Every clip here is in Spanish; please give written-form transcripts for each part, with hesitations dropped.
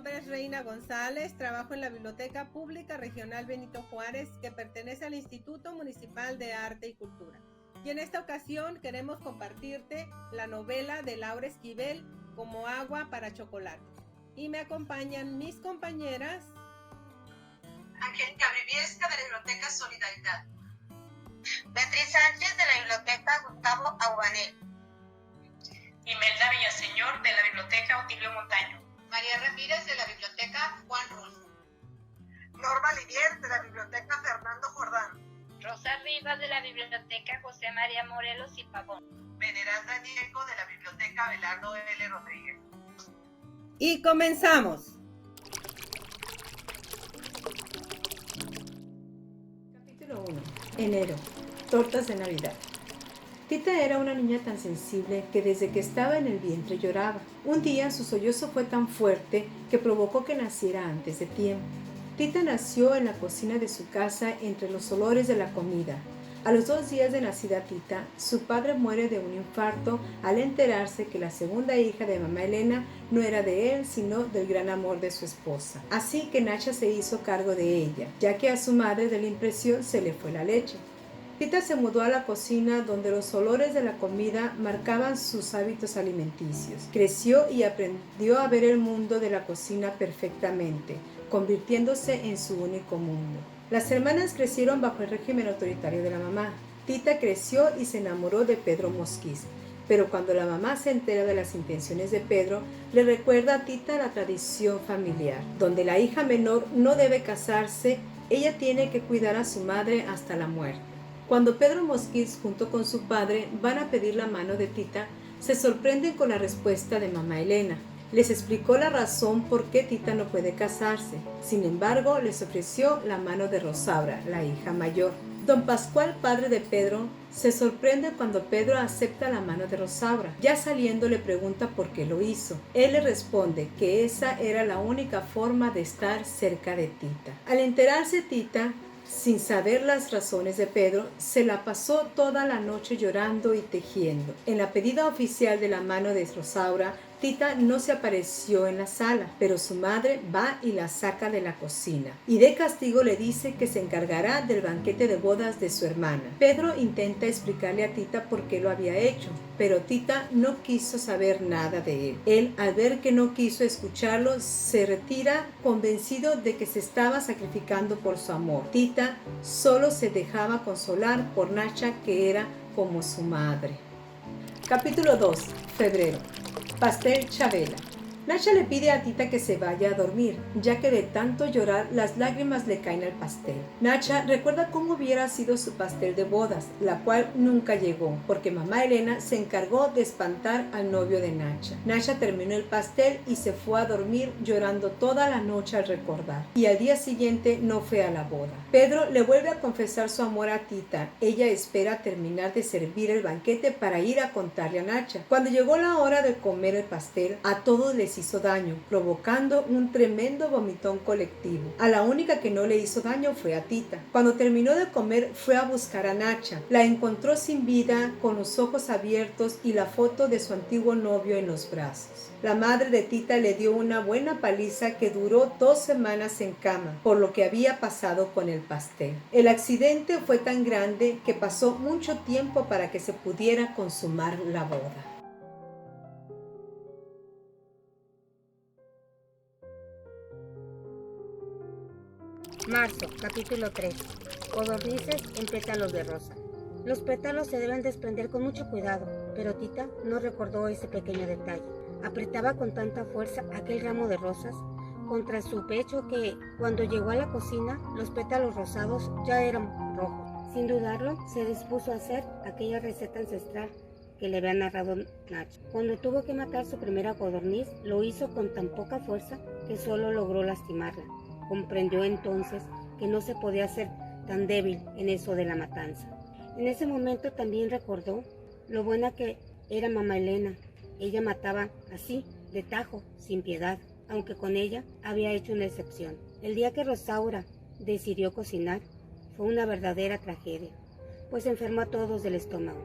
nombre es Reina González, trabajo en la Biblioteca Pública Regional Benito Juárez, que pertenece al Instituto Municipal de Arte y Cultura. Y en esta ocasión queremos compartirte la novela de Laura Esquivel, Como agua para chocolate. Y me acompañan mis compañeras Angélica Briviesca de la Biblioteca Solidaridad, Beatriz Sánchez de la Biblioteca Gustavo Aubanel, Imelda Villaseñor de la Biblioteca Otilio Montaño, María Ramírez de la Biblioteca Juan Rulfo, Norma Livier de la Biblioteca Fernando Jordán, Rosa Rivas de la Biblioteca José María Morelos y Pavón, Veneranda Diego de la Biblioteca Abelardo L. Rodríguez. y comenzamos. Capítulo 1. Enero. Tortas de Navidad. Tita era una niña tan sensible que desde que estaba en el vientre lloraba. Un día su sollozo fue tan fuerte que provocó que naciera antes de tiempo. Tita nació en la cocina de su casa entre los olores de la comida. A los 2 días de nacida Tita, su padre muere de un infarto al enterarse que la segunda hija de mamá Elena no era de él, sino del gran amor de su esposa. Así que Nacha se hizo cargo de ella, ya que a su madre de la impresión se le fue la leche. Tita se mudó a la cocina donde los olores de la comida marcaban sus hábitos alimenticios. Creció y aprendió a ver el mundo de la cocina perfectamente, convirtiéndose en su único mundo. Las hermanas crecieron bajo el régimen autoritario de la mamá. Tita creció y se enamoró de Pedro Mosquiz, pero cuando la mamá se entera de las intenciones de Pedro, le recuerda a Tita la tradición familiar, donde la hija menor no debe casarse, ella tiene que cuidar a su madre hasta la muerte. Cuando Pedro Mosquiz junto con su padre van a pedir la mano de Tita, se sorprenden con la respuesta de mamá Elena. Les explicó la razón por qué Tita no puede casarse. Sin embargo, les ofreció la mano de Rosaura, la hija mayor. Don Pascual, padre de Pedro, se sorprende cuando Pedro acepta la mano de Rosaura. Ya saliendo le pregunta por qué lo hizo. Él le responde que esa era la única forma de estar cerca de Tita. Al enterarse Tita, sin saber las razones de Pedro, se la pasó toda la noche llorando y tejiendo. En la pedida oficial de la mano de Rosaura, Tita no se apareció en la sala, pero su madre va y la saca de la cocina y de castigo le dice que se encargará del banquete de bodas de su hermana. Pedro intenta explicarle a Tita por qué lo había hecho, pero Tita no quiso saber nada de él. Él, al ver que no quiso escucharlo, se retira convencido de que se estaba sacrificando por su amor. Tita solo se dejaba consolar por Nacha, que era como su madre. Capítulo 2. Febrero. Pastel Chabela. Nacha le pide a Tita que se vaya a dormir, ya que de tanto llorar las lágrimas le caen al pastel. Nacha recuerda cómo hubiera sido su pastel de bodas, la cual nunca llegó, porque mamá Elena se encargó de espantar al novio de Nacha. Nacha terminó el pastel y se fue a dormir llorando toda la noche al recordar, y al día siguiente no fue a la boda. Pedro le vuelve a confesar su amor a Tita. Ella espera terminar de servir el banquete para ir a contarle a Nacha. Cuando llegó la hora de comer el pastel, a todos les hizo daño, provocando un tremendo vomitón colectivo. A la única que no le hizo daño fue a Tita. Cuando terminó de comer, fue a buscar a Nacha. La encontró sin vida, con los ojos abiertos y la foto de su antiguo novio en los brazos. La madre de Tita le dio una buena paliza que duró 2 semanas en cama, por lo que había pasado con el pastel. El accidente fue tan grande que pasó mucho tiempo para que se pudiera consumar la boda. Marzo, capítulo 3. Codornices en pétalos de rosa. Los pétalos se deben desprender con mucho cuidado, pero Tita no recordó ese pequeño detalle. Apretaba con tanta fuerza aquel ramo de rosas contra su pecho que, cuando llegó a la cocina, los pétalos rosados ya eran rojos. Sin dudarlo, se dispuso a hacer aquella receta ancestral que le había narrado Nacha. Cuando tuvo que matar su primera codorniz, lo hizo con tan poca fuerza que solo logró lastimarla. Comprendió entonces que no se podía ser tan débil en eso de la matanza. En ese momento también recordó lo buena que era mamá Elena. Ella mataba así, de tajo, sin piedad, aunque con ella había hecho una excepción. El día que Rosaura decidió cocinar fue una verdadera tragedia, pues enfermó a todos del estómago.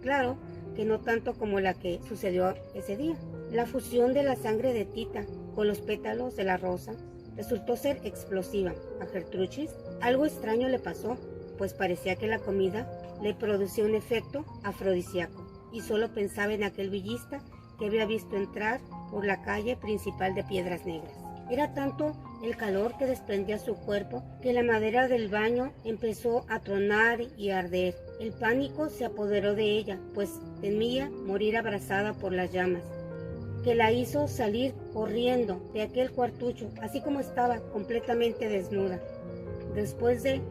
Claro que no tanto como la que sucedió ese día. La fusión de la sangre de Tita con los pétalos de la rosa resultó ser explosiva. A Gertrudis algo extraño le pasó, pues parecía que la comida le producía un efecto afrodisíaco y solo pensaba en aquel villista que había visto entrar por la calle principal de Piedras Negras. Era tanto el calor que desprendía su cuerpo que la madera del baño empezó a tronar y a arder. El pánico se apoderó de ella, pues temía morir abrasada por las llamas, que la hizo salir corriendo de aquel cuartucho, así como estaba, completamente desnuda. Después de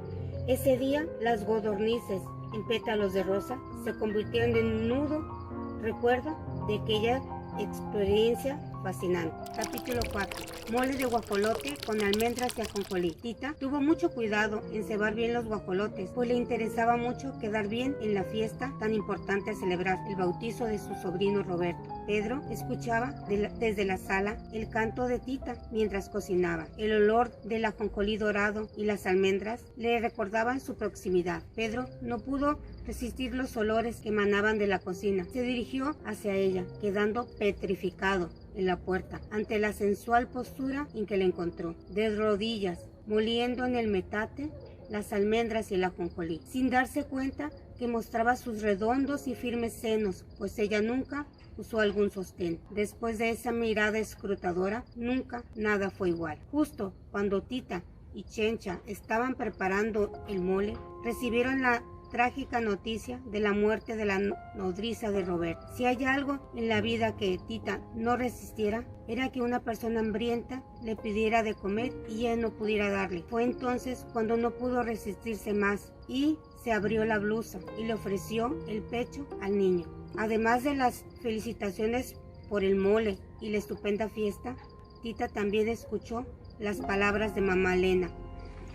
ese día, las codornices en pétalos de rosa se convirtieron en un nudo recuerdo de aquella experiencia fascinante. Capítulo 4. Mole de guajolote con almendras y ajonjolí. Tita tuvo mucho cuidado en cebar bien los guajolotes, pues le interesaba mucho quedar bien en la fiesta tan importante a celebrar, el bautizo de su sobrino Roberto. Pedro escuchaba desde la sala el canto de Tita mientras cocinaba. El olor del ajonjolí dorado y las almendras le recordaban su proximidad. Pedro no pudo resistir los olores que emanaban de la cocina. Se dirigió hacia ella, quedando petrificado en la puerta ante la sensual postura en que la encontró, de rodillas, moliendo en el metate las almendras y el ajonjolí, sin darse cuenta que mostraba sus redondos y firmes senos, pues ella nunca usó algún sostén. Después de esa mirada escrutadora, nunca nada fue igual. Justo cuando Tita y Chencha estaban preparando el mole, recibieron la trágica noticia de la muerte de la nodriza de Roberto. Si hay algo en la vida que Tita no resistiera, era que una persona hambrienta le pidiera de comer y ella no pudiera darle. Fue entonces cuando no pudo resistirse más y se abrió la blusa y le ofreció el pecho al niño. Además de las felicitaciones por el mole y la estupenda fiesta, Tita también escuchó las palabras de mamá Elena,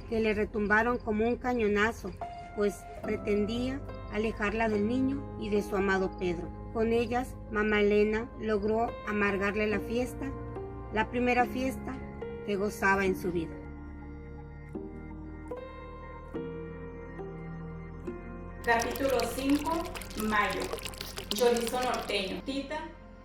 que le retumbaron como un cañonazo, pues pretendía alejarla del niño y de su amado Pedro. Con ellas, mamá Elena logró amargarle la fiesta, la primera fiesta que gozaba en su vida. Capítulo 5. Mayo. Chorizo norteño. Tita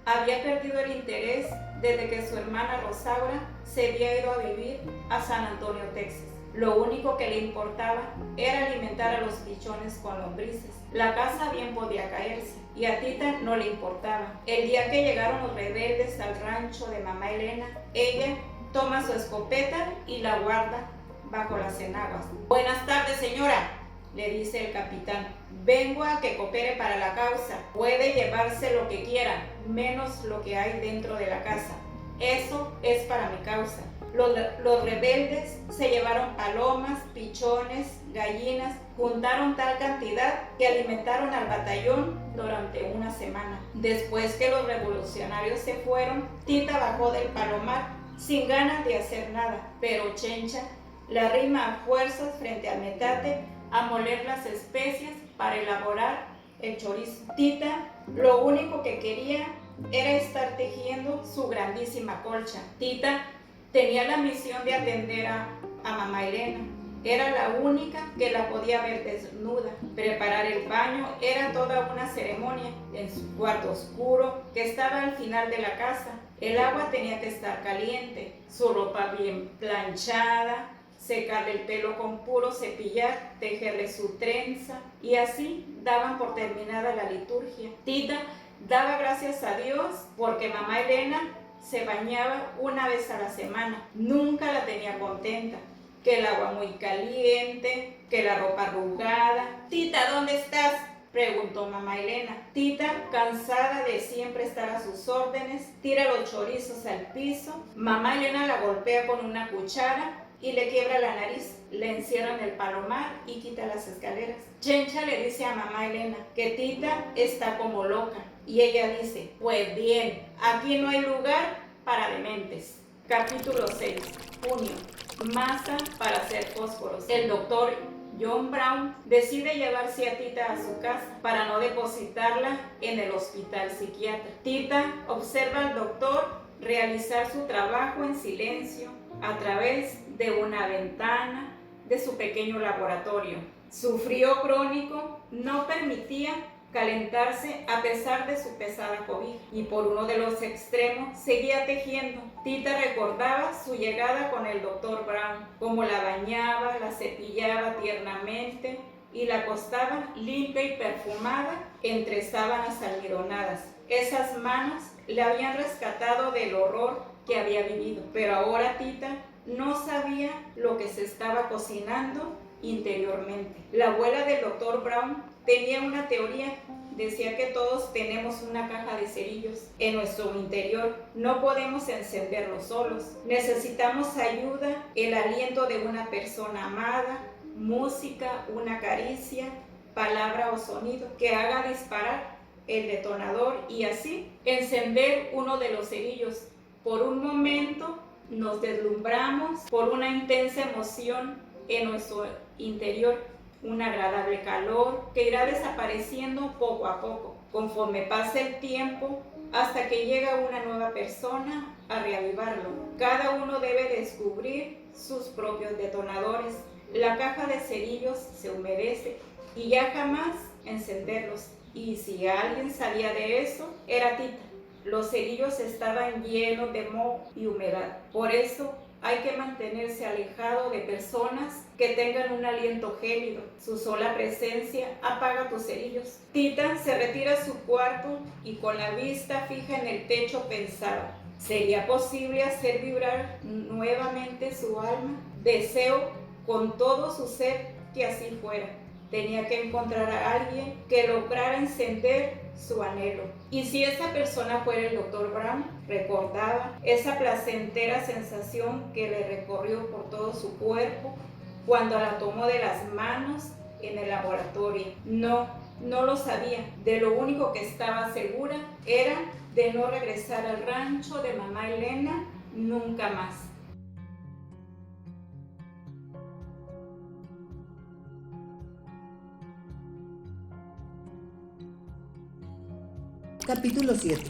había perdido el interés desde que su hermana Rosaura se había ido a vivir a San Antonio, Texas. Lo único que le importaba era alimentar a los pichones con lombrices. La casa bien podía caerse y a Tita no le importaba. El día que llegaron los rebeldes al rancho de mamá Elena, ella toma su escopeta y la guarda bajo las enaguas. Buenas tardes, señora, le dice el capitán. Vengo a que coopere para la causa. Puede llevarse lo que quiera, menos lo que hay dentro de la casa. Eso es para mi causa. Los rebeldes se llevaron palomas, pichones, gallinas, juntaron tal cantidad que alimentaron al batallón durante una semana. Después que los revolucionarios se fueron, Tita bajó del palomar sin ganas de hacer nada, pero Chencha la arrima a fuerzas frente al metate a moler las especias para elaborar el chorizo. Tita lo único que quería era estar tejiendo su grandísima colcha. Tita tenía la misión de atender a mamá Elena. Era la única que la podía ver desnuda. Preparar el baño era toda una ceremonia en su cuarto oscuro que estaba al final de la casa. El agua tenía que estar caliente, su ropa bien planchada, secarle el pelo con puro cepillar, tejerle su trenza y así daban por terminada la liturgia. Tita daba gracias a Dios porque mamá Elena se bañaba una vez a la semana. Nunca la tenía contenta. Que el agua muy caliente, que la ropa arrugada. Tita, ¿dónde estás?, preguntó mamá Elena. Tita, cansada de siempre estar a sus órdenes, tira los chorizos al piso. Mamá Elena la golpea con una cuchara y le quiebra la nariz. Le encierra en el palomar y quita las escaleras. Chencha le dice a mamá Elena que Tita está como loca. Y ella dice, pues bien, aquí no hay lugar para dementes. Capítulo 6. Junio. Masa para hacer fósforos. El doctor John Brown decide llevarse a Tita a su casa para no depositarla en el hospital psiquiatra. Tita observa al doctor realizar su trabajo en silencio a través de una ventana de su pequeño laboratorio. Su frío crónico no permitía calentarse a pesar de su pesada cobija, y por uno de los extremos seguía tejiendo. Tita recordaba su llegada con el doctor Brown, cómo la bañaba, la cepillaba tiernamente y la acostaba limpia y perfumada entre sábanas almidonadas. Esas manos le habían rescatado del horror que había vivido, pero ahora Tita no sabía lo que se estaba cocinando interiormente. La abuela del doctor Brown tenía una teoría. Decía que todos tenemos una caja de cerillos en nuestro interior. No podemos encenderlos solos. Necesitamos ayuda, el aliento de una persona amada, música, una caricia, palabra o sonido que haga disparar el detonador y así encender uno de los cerillos. Por un momento nos deslumbramos por una intensa emoción en nuestro interior, un agradable calor que irá desapareciendo poco a poco, conforme pase el tiempo, hasta que llega una nueva persona a reavivarlo. Cada uno debe descubrir sus propios detonadores. La caja de cerillos se humedece y ya jamás encenderlos. Y si alguien sabía de eso, era Tita. Los cerillos estaban llenos de moho y humedad. Por eso hay que mantenerse alejado de personas que tengan un aliento gélido. Su sola presencia apaga tus cerillos. Tita se retira a su cuarto y con la vista fija en el techo pensaba: ¿sería posible hacer vibrar nuevamente su alma? Deseo con todo su ser que así fuera. Tenía que encontrar a alguien que lograra encender su anhelo. Y si esa persona fuera el doctor Brown, recordaba esa placentera sensación que le recorrió por todo su cuerpo cuando la tomó de las manos en el laboratorio. No lo sabía. De lo único que estaba segura era de no regresar al rancho de mamá Elena nunca más. Capítulo 7.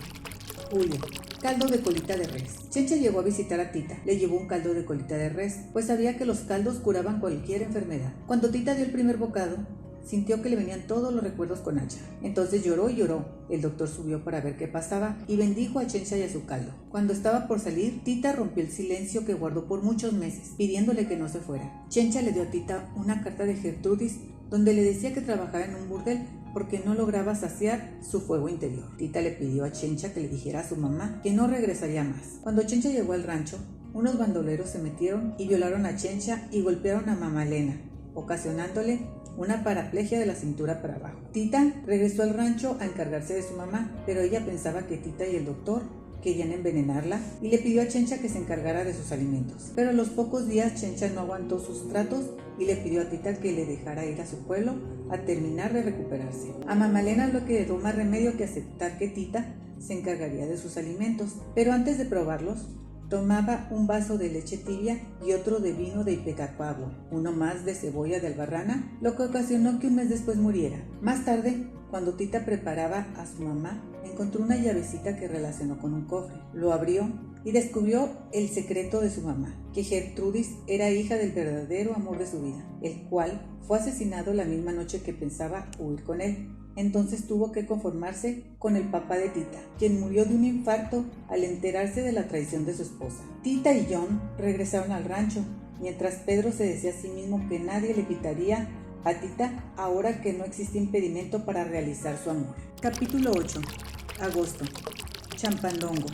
Julio. Caldo de colita de res. Chencha llegó a visitar a Tita. Le llevó un caldo de colita de res, pues sabía que los caldos curaban cualquier enfermedad. Cuando Tita dio el primer bocado, sintió que le venían todos los recuerdos con hacha. Entonces lloró y lloró. El doctor subió para ver qué pasaba y bendijo a Chencha y a su caldo. Cuando estaba por salir, Tita rompió el silencio que guardó por muchos meses, pidiéndole que no se fuera. Chencha le dio a Tita una carta de Gertrudis donde le decía que trabajaba en un burdel porque no lograba saciar su fuego interior. Tita le pidió a Chencha que le dijera a su mamá que no regresaría más. Cuando Chencha llegó al rancho, unos bandoleros se metieron y violaron a Chencha y golpearon a mamá Elena, ocasionándole una paraplegia de la cintura para abajo. Tita regresó al rancho a encargarse de su mamá, pero ella pensaba que Tita y el doctor querían envenenarla y le pidió a Chencha que se encargara de sus alimentos. Pero a los pocos días Chencha no aguantó sus tratos y le pidió a Tita que le dejara ir a su pueblo a terminar de recuperarse. A mamá Elena no le quedó más remedio que aceptar que Tita se encargaría de sus alimentos, pero antes de probarlos, tomaba un vaso de leche tibia y otro de vino de Ipecacuagua, uno más de cebolla de albarrana, lo que ocasionó que un mes después muriera. Más tarde, cuando Tita preparaba a su mamá, encontró una llavecita que relacionó con un cofre. Lo abrió y descubrió el secreto de su mamá, que Gertrudis era hija del verdadero amor de su vida, el cual fue asesinado la misma noche que pensaba huir con él. Entonces tuvo que conformarse con el papá de Tita, quien murió de un infarto al enterarse de la traición de su esposa. Tita y John regresaron al rancho, mientras Pedro se decía a sí mismo que nadie le quitaría a Tita ahora que no existe impedimento para realizar su amor. Capítulo 8. Agosto. Champandongo.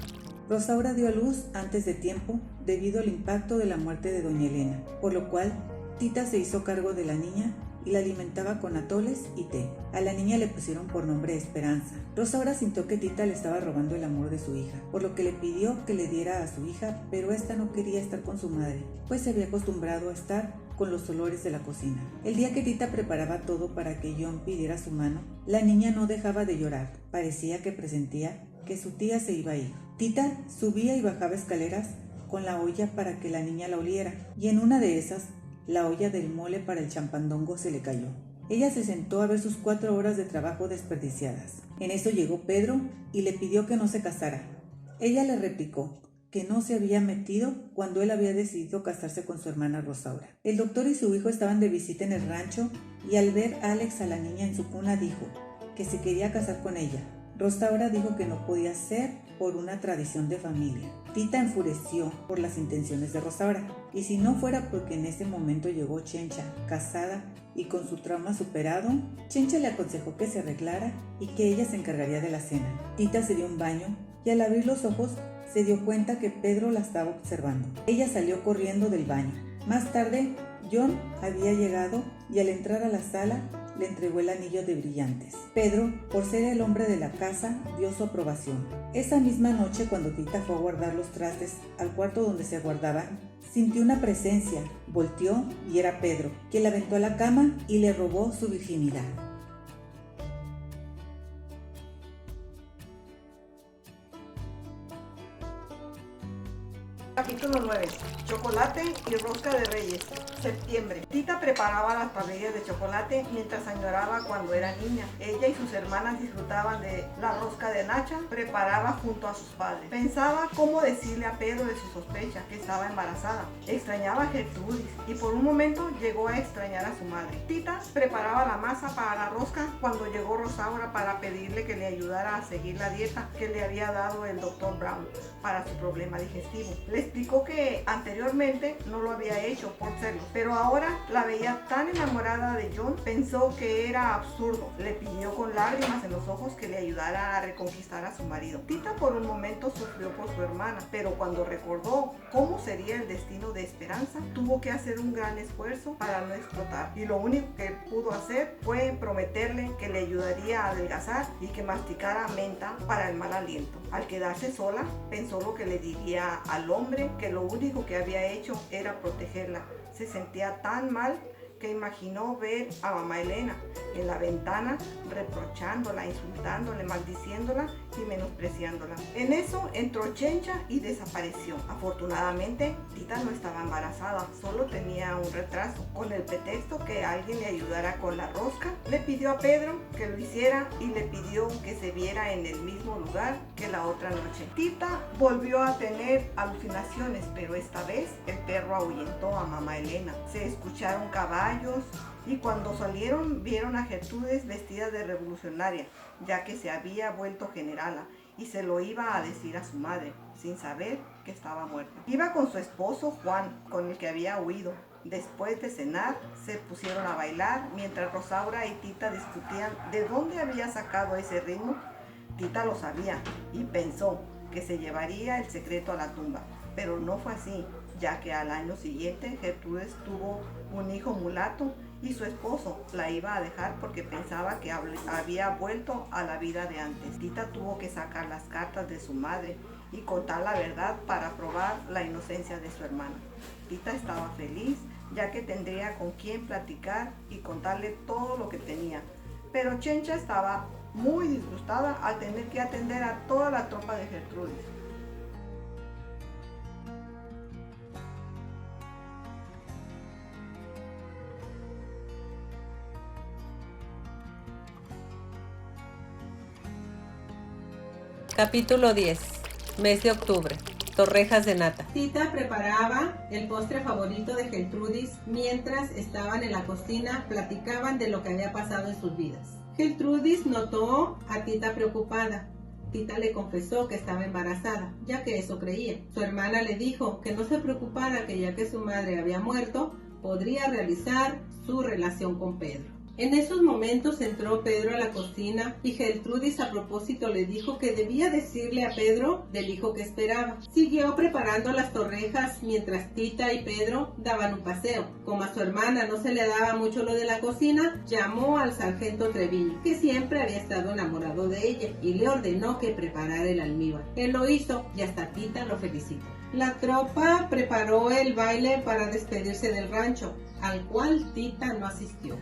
Rosaura dio a luz antes de tiempo debido al impacto de la muerte de doña Elena, por lo cual Tita se hizo cargo de la niña y la alimentaba con atoles y té. A la niña le pusieron por nombre Esperanza. Rosaura sintió que Tita le estaba robando el amor de su hija, por lo que le pidió que le diera a su hija, pero esta no quería estar con su madre, pues se había acostumbrado a estar con los olores de la cocina. El día que Tita preparaba todo para que John pidiera su mano, la niña no dejaba de llorar. Parecía que presentía que su tía se iba a ir. Tita subía y bajaba escaleras con la olla para que la niña la oliera, y en una de esas, la olla del mole para el champandongo se le cayó. Ella se sentó a ver sus 4 horas de trabajo desperdiciadas. En eso llegó Pedro y le pidió que no se casara. Ella le replicó que no se había metido cuando él había decidido casarse con su hermana Rosaura. El doctor y su hijo estaban de visita en el rancho y al ver a Alex a la niña en su cuna dijo que se quería casar con ella. Rosaura dijo que no podía ser por una tradición de familia. Tita enfureció por las intenciones de Rosaura, y si no fuera porque en ese momento llegó Chencha, casada y con su trauma superado, Chencha le aconsejó que se arreglara y que ella se encargaría de la cena. Tita se dio un baño y al abrir los ojos se dio cuenta que Pedro la estaba observando. Ella salió corriendo del baño. Más tarde, John había llegado y al entrar a la sala le entregó el anillo de brillantes. Pedro, por ser el hombre de la casa, dio su aprobación. Esa misma noche, cuando Tita fue a guardar los trastes al cuarto donde se guardaban, sintió una presencia, volteó y era Pedro, quien la aventó a la cama y le robó su virginidad. Capítulo 9. Chocolate y rosca de reyes. Septiembre. Tita preparaba las tablillas de chocolate mientras añoraba cuando era niña. Ella y sus hermanas disfrutaban de la rosca de Nacha, preparaba junto a sus padres. Pensaba cómo decirle a Pedro de su sospecha, que estaba embarazada. Extrañaba a Gertrudis y por un momento llegó a extrañar a su madre. Tita preparaba la masa para la rosca cuando llegó Rosaura para pedirle que le ayudara a seguir la dieta que le había dado el Dr. Brown para su problema digestivo. Le explicó que anteriormente no lo había hecho por serlo, pero ahora la veía tan enamorada de John, pensó que era absurdo. Le pidió con lágrimas en los ojos que le ayudara a reconquistar a su marido. Tita por un momento sufrió por su hermana, pero cuando recordó cómo sería el destino de Esperanza, tuvo que hacer un gran esfuerzo para no explotar, y lo único que pudo hacer fue prometerle que le ayudaría a adelgazar y que masticara menta para el mal aliento. Al quedarse sola, pensó lo que le diría al hombre, que lo único que había hecho era protegerla. Se sentía tan mal que imaginó ver a mamá Elena en la ventana reprochándola, insultándola, maldiciéndola y menospreciándola. En eso entró Chencha y desapareció. Afortunadamente, Tita no estaba embarazada, solo tenía un retraso. Con el pretexto que alguien le ayudara con la rosca, le pidió a Pedro que lo hiciera y le pidió que se viera en el mismo lugar que la otra noche. Tita volvió a tener alucinaciones, pero esta vez el perro ahuyentó a mamá Elena. Se escucharon caballos y cuando salieron vieron a Gertrudis vestida de revolucionaria, ya que se había vuelto generala y se lo iba a decir a su madre, sin saber que estaba muerta. Iba con su esposo Juan, con el que había huido. Después de cenar, se pusieron a bailar mientras Rosaura y Tita discutían de dónde había sacado ese ritmo. Tita lo sabía y pensó que se llevaría el secreto a la tumba, pero no fue así, ya que al año siguiente Gertrudis tuvo un hijo mulato y su esposo la iba a dejar porque pensaba que había vuelto a la vida de antes. Tita tuvo que sacar las cartas de su madre y contar la verdad para probar la inocencia de su hermana. Tita estaba feliz, ya que tendría con quién platicar y contarle todo lo que tenía, pero Chencha estaba muy disgustada al tener que atender a toda la tropa de Gertrudis. Capítulo 10. Mes de octubre. Torrejas de nata. Tita preparaba el postre favorito de Gertrudis mientras estaban en la cocina, platicaban de lo que había pasado en sus vidas. Gertrudis notó a Tita preocupada. Tita le confesó que estaba embarazada, ya que eso creía. Su hermana le dijo que no se preocupara, que ya que su madre había muerto, podría realizar su relación con Pedro. En esos momentos entró Pedro a la cocina y Gertrudis a propósito le dijo que debía decirle a Pedro del hijo que esperaba. Siguió preparando las torrejas mientras Tita y Pedro daban un paseo. Como a su hermana no se le daba mucho lo de la cocina, llamó al sargento Treviño, que siempre había estado enamorado de ella, y le ordenó que preparara el almíbar. Él lo hizo y hasta Tita lo felicitó. La tropa preparó el baile para despedirse del rancho, al cual Tita no asistió.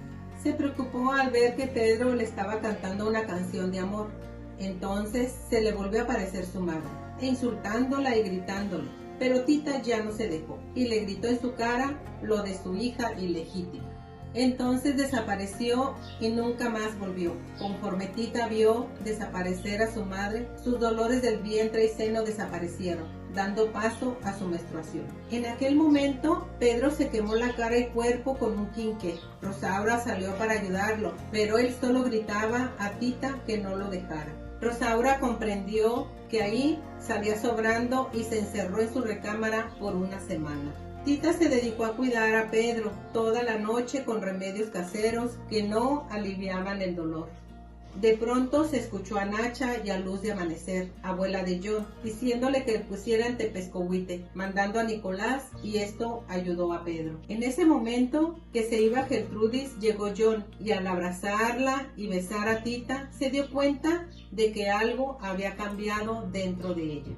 Se preocupó al ver que Pedro le estaba cantando una canción de amor. Entonces se le volvió a aparecer su madre, insultándola y gritándole. Pero Tita ya no se dejó y le gritó en su cara lo de su hija ilegítima. Entonces desapareció y nunca más volvió. Conforme Tita vio desaparecer a su madre, sus dolores del vientre y seno desaparecieron. dando paso a su menstruación. En aquel momento, Pedro se quemó la cara y cuerpo con un quinqué. Rosaura salió para ayudarlo, pero él solo gritaba a Tita que no lo dejara. Rosaura comprendió que ahí salía sobrando y se encerró en su recámara por una semana. Tita se dedicó a cuidar a Pedro toda la noche con remedios caseros que no aliviaban el dolor. De pronto se escuchó a Nacha y a Luz de Amanecer, abuela de John, diciéndole que pusiera en tepescohuite, mandando a Nicolás, y esto ayudó a Pedro. En ese momento que se iba Gertrudis, llegó John, y al abrazarla y besar a Tita, se dio cuenta de que algo había cambiado dentro de ella.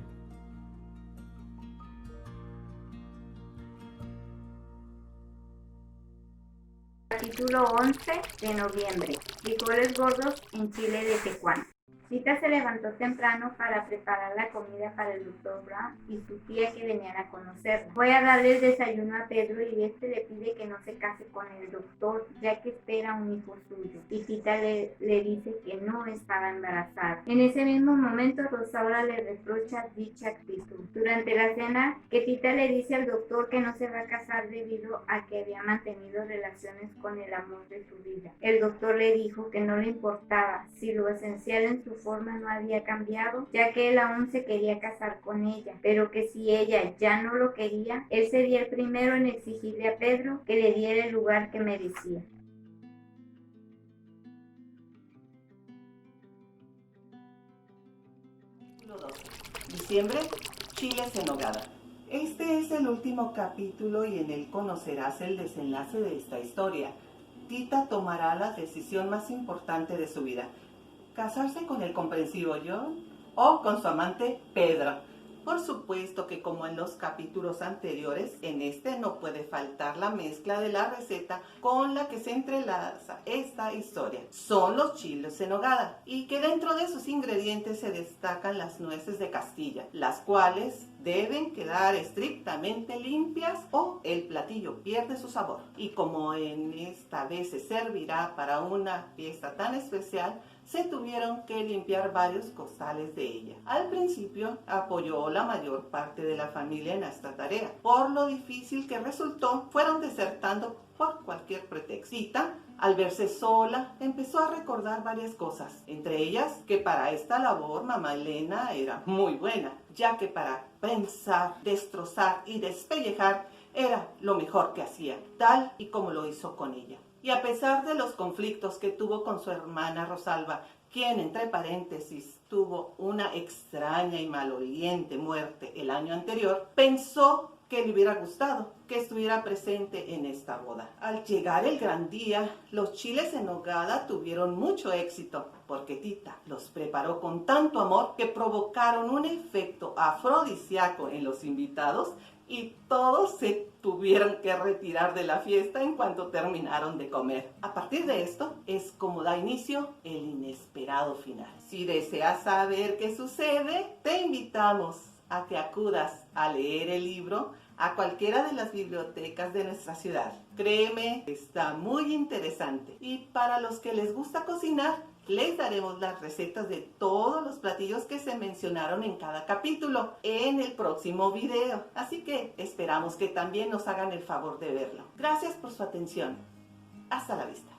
Capítulo 11 de noviembre. Frijoles gordos en chile de Tecuán. Tita se levantó temprano para preparar la comida para el Dr. Brown y su tía que venían a conocerla. Voy a darle el desayuno a Pedro y este le pide que no se case con el doctor ya que espera un hijo suyo. Y Tita le dice que no estaba embarazada. En ese mismo momento Rosaura le reprocha dicha actitud. Durante la cena, que Tita le dice al doctor que no se va a casar debido a que había mantenido relaciones con el amor de su vida. El doctor le dijo que no le importaba si lo esencial en su forma no había cambiado, ya que él aún se quería casar con ella, pero que si ella ya no lo quería, él sería el primero en exigirle a Pedro que le diera el lugar que merecía. Diciembre, chiles en nogada. Este es el último capítulo y en él conocerás el desenlace de esta historia. Tita tomará la decisión más importante de su vida: casarse con el comprensivo John o con su amante Pedro. Por supuesto que como en los capítulos anteriores, en este no puede faltar la mezcla de la receta con la que se entrelaza esta historia. Son los chiles en nogada y que dentro de sus ingredientes se destacan las nueces de Castilla, las cuales deben quedar estrictamente limpias o el platillo pierde su sabor. Y como en esta vez se servirá para una fiesta tan especial, se tuvieron que limpiar varios costales de ella. Al principio apoyó la mayor parte de la familia en esta tarea. Por lo difícil que resultó, fueron desertando por cualquier pretexto. Tita, al verse sola, empezó a recordar varias cosas, entre ellas que para esta labor mamá Elena era muy buena, ya que para prensar, destrozar y despellejar era lo mejor que hacía, tal y como lo hizo con ella. Y a pesar de los conflictos que tuvo con su hermana Rosalba, quien entre paréntesis tuvo una extraña y maloliente muerte el año anterior, pensó que le hubiera gustado que estuviera presente en esta boda. Al llegar el gran día, los chiles en nogada tuvieron mucho éxito, porque Tita los preparó con tanto amor que provocaron un efecto afrodisíaco en los invitados y todos se tuvieron que retirar de la fiesta en cuanto terminaron de comer. A partir de esto es como da inicio el inesperado final. Si deseas saber qué sucede, te invitamos a que acudas a leer el libro a cualquiera de las bibliotecas de nuestra ciudad. Créeme, está muy interesante. Y para los que les gusta cocinar, les daremos las recetas de todos los platillos que se mencionaron en cada capítulo en el próximo video. Así que esperamos que también nos hagan el favor de verlo. Gracias por su atención. Hasta la vista.